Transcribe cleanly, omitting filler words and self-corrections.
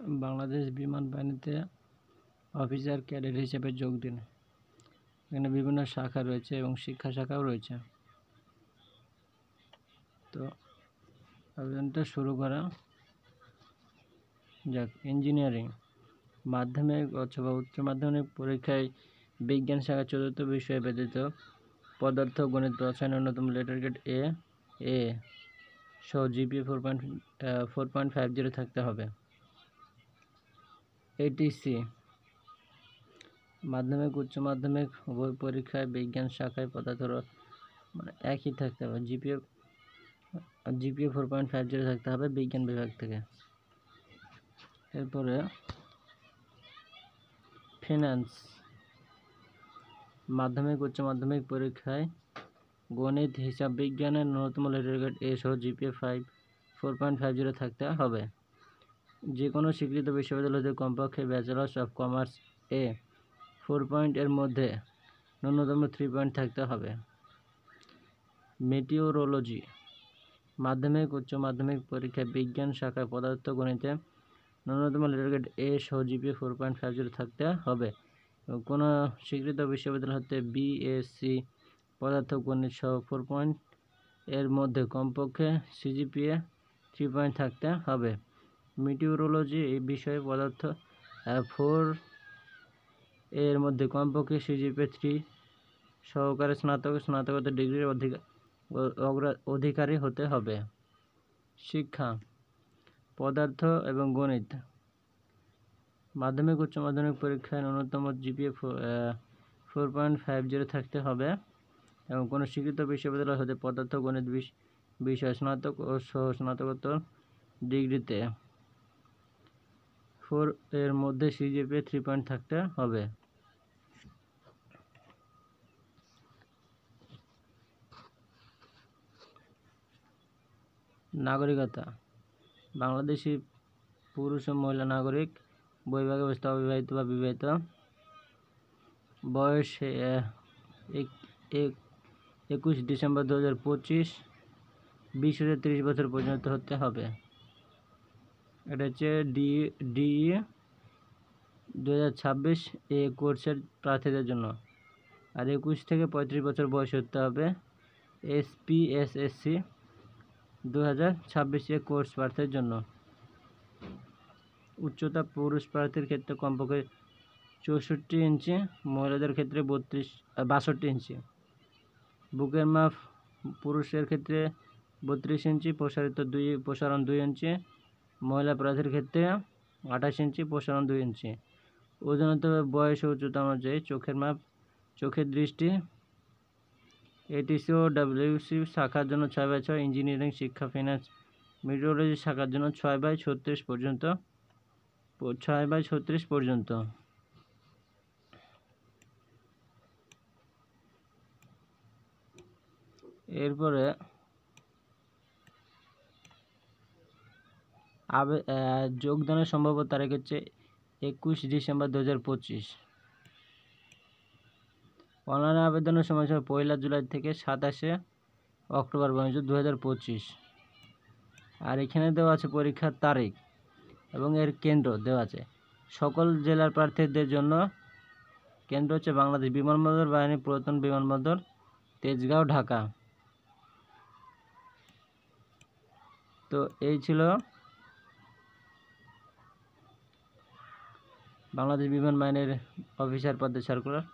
বাংলাদেশ বিমান বাহিনীতে officer cadet হিসেবে যোগ দিন। এখানে বিভিন্ন শাখা রয়েছে এবং শিক্ষা শাখাও রয়েছে। তো আবেদনটা শুরু করা যাক। ইঞ্জিনিয়ারিং মাধ্যমিক অথবা উচ্চ মাধ্যমিক পরীক্ষায় বিজ্ঞান শাখা চতুর্থ বিষয়ে ব্যতীত পদার্থ, গণিত, রসায়ন ন্যূনতম লেটার গ্রেড এ সহ জিপিএ 4.50 থাকতে হবে। এটিসি মাধ্যমিক উচ্চ মাধ্যমিক উভয় পরীক্ষায় বিজ্ঞান শাখায় পদার্থ মানে একই থাকতে হবে। জিপিএ 4.50 থাকতে হবে বিজ্ঞান বিভাগ থেকে। এরপরে ফিনান্স মাধ্যমিক উচ্চ মাধ্যমিক পরীক্ষায় গণিত, হিসাব বিজ্ঞানের ন্যূনতম লেটার গ্রেড এ সহ জিপিএ 4.50 থাকতে হবে। যে কোনো স্বীকৃত বিশ্ববিদ্যালয়তে কমপক্ষে ব্যাচেলার্স অফ কমার্স 4 এর মধ্যে ন্যূনতম 3 পয়েন্ট থাকতে হবে। মেটিওরোলজি মাধ্যমিক উচ্চ মাধ্যমিক পরীক্ষায় বিজ্ঞান শাখায় পদার্থ গণিতে ন্যূনতম লেটার গ্রেড এ সহ জিপিএ 4.50 থাকতে হবে। কোনো স্বীকৃত বিশ্ববিদ্যালয় হতে বিএসসি পদার্থ গণিত সহ 4 এর মধ্যে কমপক্ষে সিজিপিএ 3 পয়েন্ট থাকতে হবে। মেটিওরোলজি এই বিষয়ে পদার্থ 4 এর মধ্যে কমপক্ষে সিজিপিএ 3 সহকারে স্নাতকোত্তর ডিগ্রির অধিকারী হতে হবে। শিক্ষা পদার্থ এবং গণিত মাধ্যমিক উচ্চ মাধ্যমিক পরীক্ষায় ন্যূনতম জিপিএ 4.50 থাকতে হবে এবং কোনো স্বীকৃত বিশ্ববিদ্যালয় হতে পদার্থ গণিত বিষয় স্নাতক ও সহ স্নাতকোত্তর ডিগ্রিতে 4 এর মধ্যে সিজিপিএ 3 পয়েন্ট থাকতে হবে। নাগরিকতা বাংলাদেশি পুরুষ ও মহিলা নাগরিক বৈবাহিক অবস্থা অবিবাহিত বা বিবাহিত, বয়স 21 ডিসেম্বর 2025, 20 থেকে 30 বছর পর্যন্ত হতে হবে। এটা হচ্ছে ডিই 2026 এ কোর্সের প্রার্থীদের জন্য। আর 21 থেকে 35 বছর বয়স হতে হবে এসপিএসসি 2026 এ কোর্স প্রার্থীর জন্য। উচ্চতা পুরুষ প্রার্থীর ক্ষেত্রে কমপক্ষে 64 ইঞ্চি, মহিলাদের ক্ষেত্রে 62 ইঞ্চি। বুকের মাপ পুরুষের ক্ষেত্রে 32 ইঞ্চি, প্রসারণ 2 ইঞ্চি, মহিলা প্রার্থীর ক্ষেত্রে 28 ইঞ্চি, প্রসারণ 2 ইঞ্চি। ওজন হতে হবে বয়স ও উচ্চতা অনুযায়ী। চোখের মাপ, চোখের দৃষ্টি এটিসি ও ডাব্লিউসি শাখার জন্য 6/6, ইঞ্জিনিয়ারিং শিক্ষা, ফিনান্স, মেট্রোলজি শাখার জন্য 6/36 পর্যন্ত। এরপরে যোগদানের সম্ভাব্য তারিখ হচ্ছে 21 ডিসেম্বর 2025। অনলাইনে আবেদনের সময় 1 জুলাই থেকে 27 অক্টোবর পর্যন্ত 2025। আর এখানে দেওয়া আছে পরীক্ষার তারিখ এবং এর কেন্দ্র দেওয়া আছে। সকল জেলার প্রার্থীদের জন্য কেন্দ্র হচ্ছে বাংলাদেশ বিমানবন্দর বাহিনী, পুরাতন বিমানবন্দর, তেজগাঁও, ঢাকা। তো এই ছিল বাংলাদেশ বিমান বাহিনীর অফিসার পদের সার্কুলার।